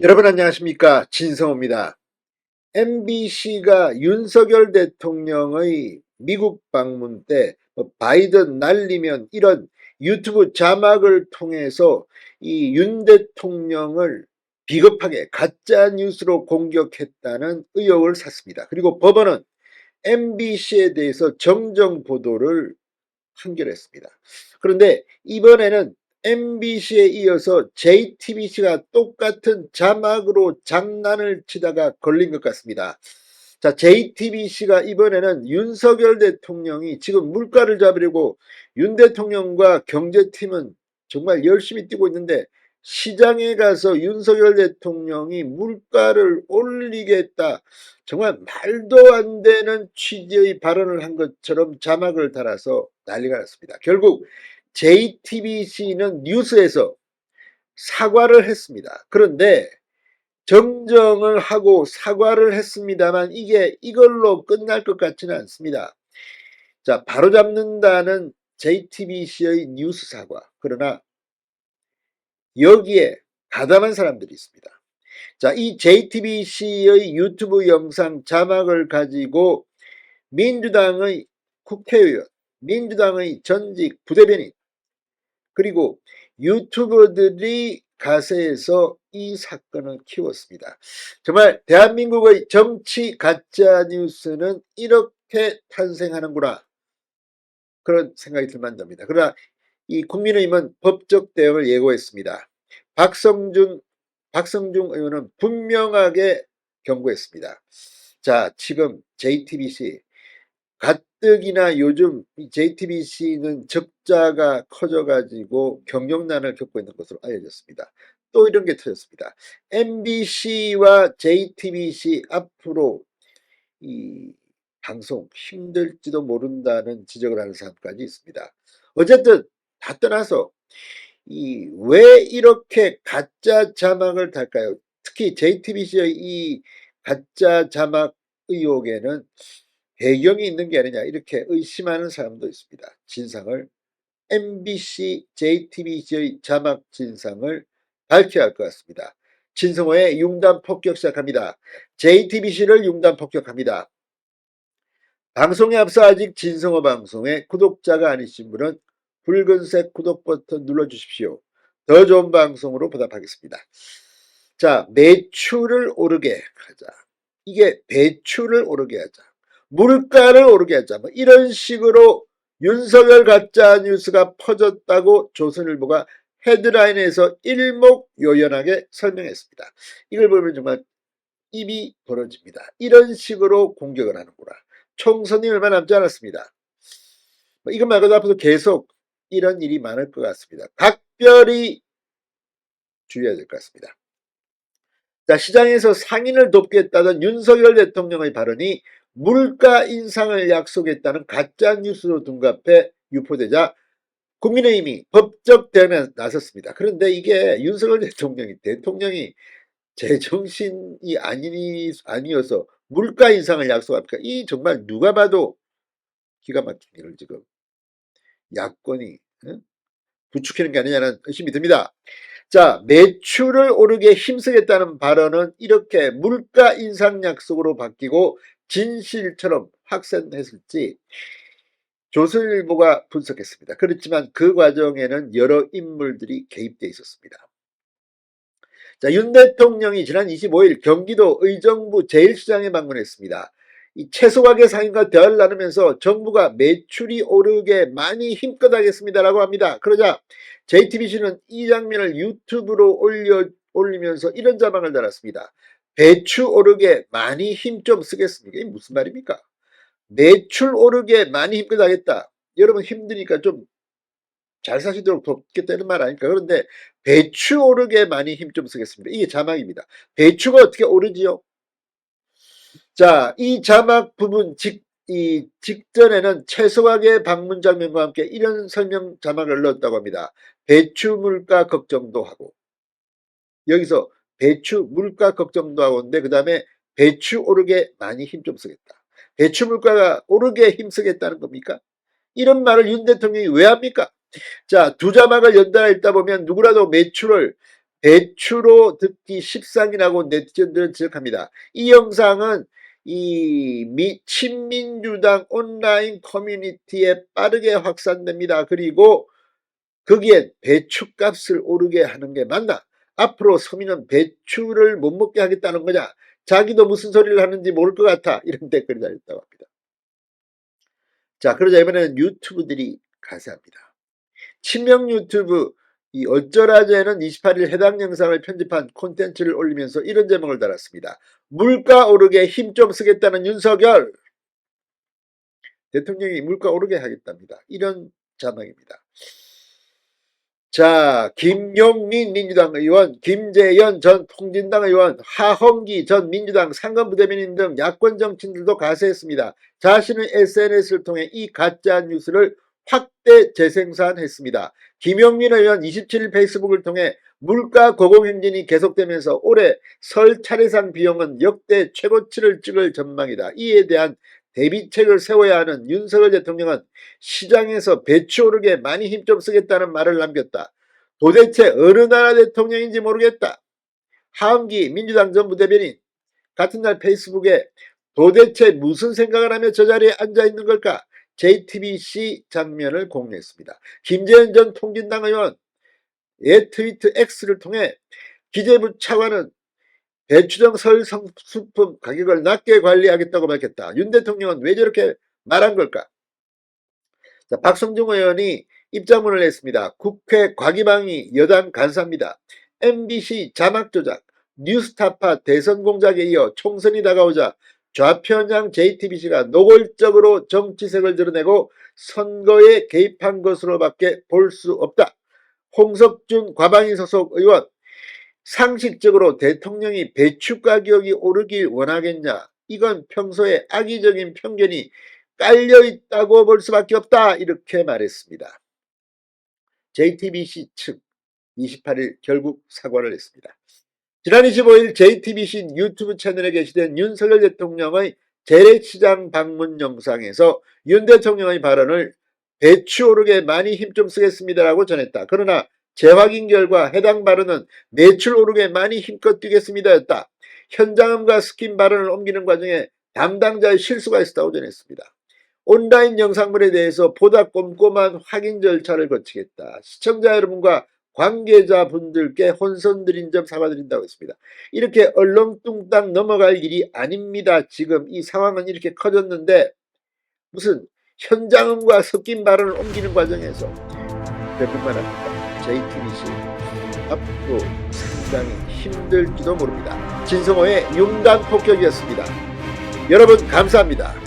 여러분 안녕하십니까, 진성호입니다. MBC가 윤석열 대통령의 미국 방문 때 바이든 날리면 이런 유튜브 자막을 통해서 이 윤 대통령을 비겁하게 가짜 뉴스로 공격했다는 의혹을 샀습니다. 그리고 법원은 MBC에 대해서 정정 보도를 판결했습니다. 그런데 이번에는 MBC에 이어서 JTBC가 똑같은 자막으로 장난을 치다가 걸린 것 같습니다. 자, JTBC가 이번에는 윤석열 대통령이 지금 물가를 잡으려고 윤 대통령과 경제팀은 정말 열심히 뛰고 있는데, 시장에 가서 윤석열 대통령이 물가를 올리겠다, 정말 말도 안 되는 취지의 발언을 한 것처럼 자막을 달아서 난리가 났습니다. 결국 JTBC는 뉴스에서 사과를 했습니다. 그런데 정정을 하고 사과를 했습니다만 이게 이걸로 끝날 것 같지는 않습니다. 자, 바로잡는다는 JTBC의 뉴스 사과. 그러나 여기에 가담한 사람들이 있습니다. 자, 이 JTBC의 유튜브 영상 자막을 가지고 민주당의 국회의원, 민주당의 전직 부대변인, 그리고 유튜버들이 가세해서 이 사건을 키웠습니다. 정말 대한민국의 정치 가짜뉴스는 이렇게 탄생하는구나, 그런 생각이 들 만합니다. 그러나 이 국민의힘은 법적 대응을 예고했습니다. 박성중 의원은 분명하게 경고했습니다. 자, 지금 JTBC 가뜩이나 요즘 JTBC는 적자가 커져가지고 경영난을 겪고 있는 것으로 알려졌습니다. 또 이런 게 터졌습니다. MBC와 JTBC 앞으로 이 방송 힘들지도 모른다는 지적을 하는 사람까지 있습니다. 어쨌든 다 떠나서 이 왜 이렇게 가짜 자막을 달까요? 특히 JTBC의 이 가짜 자막 의혹에는 배경이 있는 게 아니냐, 이렇게 의심하는 사람도 있습니다. 진상을, MBC, JTBC의 자막 진상을 밝혀야 할 것 같습니다. 진성호의 융단 폭격 시작합니다. JTBC를 융단 폭격합니다. 방송에 앞서 아직 진성호 방송의 구독자가 아니신 분은 붉은색 구독 버튼 눌러주십시오. 더 좋은 방송으로 보답하겠습니다. 자, 매출을 오르게 하자. 이게 배출을 오르게 하자. 물가를 오르게 하자. 뭐 이런 식으로 윤석열 가짜 뉴스가 퍼졌다고 조선일보가 헤드라인에서 일목요연하게 설명했습니다. 이걸 보면 정말 입이 벌어집니다. 이런 식으로 공격을 하는구나. 총선이 얼마 남지 않았습니다. 이것 말고도 앞으로 계속 이런 일이 많을 것 같습니다. 각별히 주의해야 될 것 같습니다. 자, 시장에서 상인을 돕겠다던 윤석열 대통령의 발언이 물가 인상을 약속했다는 가짜 뉴스로 둔갑해 유포되자 국민의힘이 법적 대응에 나섰습니다. 그런데 이게 윤석열 대통령이 제정신이 아니어서 물가 인상을 약속합니까? 이 정말 누가 봐도 기가 막힌 일을 지금 야권이 부추기는 게 아니냐는 의심이 듭니다. 자, 매출을 오르게 힘쓰겠다는 발언은 이렇게 물가 인상 약속으로 바뀌고 진실처럼 확산했을지 조선일보가 분석했습니다. 그렇지만 그 과정에는 여러 인물들이 개입되어 있었습니다. 자, 윤 대통령이 지난 25일 경기도 의정부 제1시장에 방문했습니다. 이 채소가게 상인과 대화를 나누면서 정부가 매출이 오르게 많이 힘껏 하겠습니다라고 합니다. 그러자 JTBC는 이 장면을 유튜브로 올리면서 이런 자막을 달았습니다. 배추 오르게 많이 힘 좀 쓰겠습니까? 이게 무슨 말입니까? 매출 오르게 많이 힘껏 하겠다. 여러분 힘드니까 좀 잘 사시도록 돕겠다는 말 아닙니까? 그런데 배추 오르게 많이 힘 좀 쓰겠습니다. 이게 자막입니다. 배추가 어떻게 오르지요? 자, 이 자막 부분 직전에는 채소가게 방문 장면과 함께 이런 설명 자막을 넣었다고 합니다. 배추 물가 걱정도 하고, 여기서 배추 물가 걱정도 하고인데 그 다음에 배추 오르게 많이 힘 좀 쓰겠다. 배추 물가가 오르게 힘쓰겠다는 겁니까? 이런 말을 윤 대통령이 왜 합니까? 자, 두 자막을 연달아 읽다 보면 누구라도 매출을 배추로 듣기 십상이라고 네티즌들은 지적합니다. 이 영상은 이 친민주당 온라인 커뮤니티에 빠르게 확산됩니다. 그리고 거기에 배추값을 오르게 하는 게 맞나? 앞으로 서민은 배추를 못 먹게 하겠다는 거냐? 자기도 무슨 소리를 하는지 모를 것 같아. 이런 댓글이 달렸다고 합니다. 자, 그러자 이번에는 유튜브들이 가세합니다. 친명 유튜브 이 어쩌라제는 28일 해당 영상을 편집한 콘텐츠를 올리면서 이런 제목을 달았습니다. 물가 오르게 힘 좀 쓰겠다는 윤석열. 대통령이 물가 오르게 하겠답니다. 이런 자막입니다. 자, 김용민 민주당 의원, 김재현 전 통진당 의원, 하헌기 전 민주당 상근부대변인 등 야권 정치인들도 가세했습니다. 자신의 SNS를 통해 이 가짜 뉴스를 확대 재생산했습니다. 김용민 의원 27일 페이스북을 통해 물가 고공행진이 계속되면서 올해 설 차례상 비용은 역대 최고치를 찍을 전망이다. 이에 대한 대비책을 세워야 하는 윤석열 대통령은 시장에서 배추 오르게 많이 힘 좀 쓰겠다는 말을 남겼다. 도대체 어느 나라 대통령인지 모르겠다. 하헌기 민주당 전 부대변인 같은 날 페이스북에 도대체 무슨 생각을 하며 저 자리에 앉아있는 걸까? JTBC 장면을 공유했습니다. 김재현 전 통진당 의원 트위트 X를 통해 기재부 차관은 배추등 설 성수품 가격을 낮게 관리하겠다고 밝혔다. 윤 대통령은 왜 저렇게 말한 걸까? 자, 박성중 의원이 입장문을 냈습니다. 국회 과기방위 여당 간사입니다. MBC 자막 조작, 뉴스타파 대선 공작에 이어 총선이 다가오자 좌편향 JTBC가 노골적으로 정치색을 드러내고 선거에 개입한 것으로밖에 볼 수 없다. 홍석준 과방위 소속 의원, 상식적으로 대통령이 배추 가격이 오르길 원하겠냐? 이건 평소에 악의적인 편견이 깔려있다고 볼 수밖에 없다. 이렇게 말했습니다. JTBC 측 28일 결국 사과를 했습니다. 지난 25일 JTBC 유튜브 채널에 게시된 윤석열 대통령의 재래시장 방문 영상에서 윤 대통령의 발언을 배추 오르게 많이 힘 좀 쓰겠습니다라고 전했다. 그러나 재확인 결과 해당 발언은 매출 오르게 많이 힘껏 뛰겠습니다였다. 현장음과 스킨 발언을 옮기는 과정에 담당자의 실수가 있었다고 전했습니다. 온라인 영상물에 대해서 보다 꼼꼼한 확인 절차를 거치겠다. 시청자 여러분과 관계자분들께 혼선드린 점 사과드린다고 했습니다. 이렇게 얼렁뚱땅 넘어갈 일이 아닙니다. 지금 이 상황은 이렇게 커졌는데 무슨 현장음과 섞인 발언을 옮기는 과정에서 그뿐만 아니라 JTBC 앞으로 상당히 힘들지도 모릅니다. 진성호의 융단 폭격이었습니다. 여러분 감사합니다.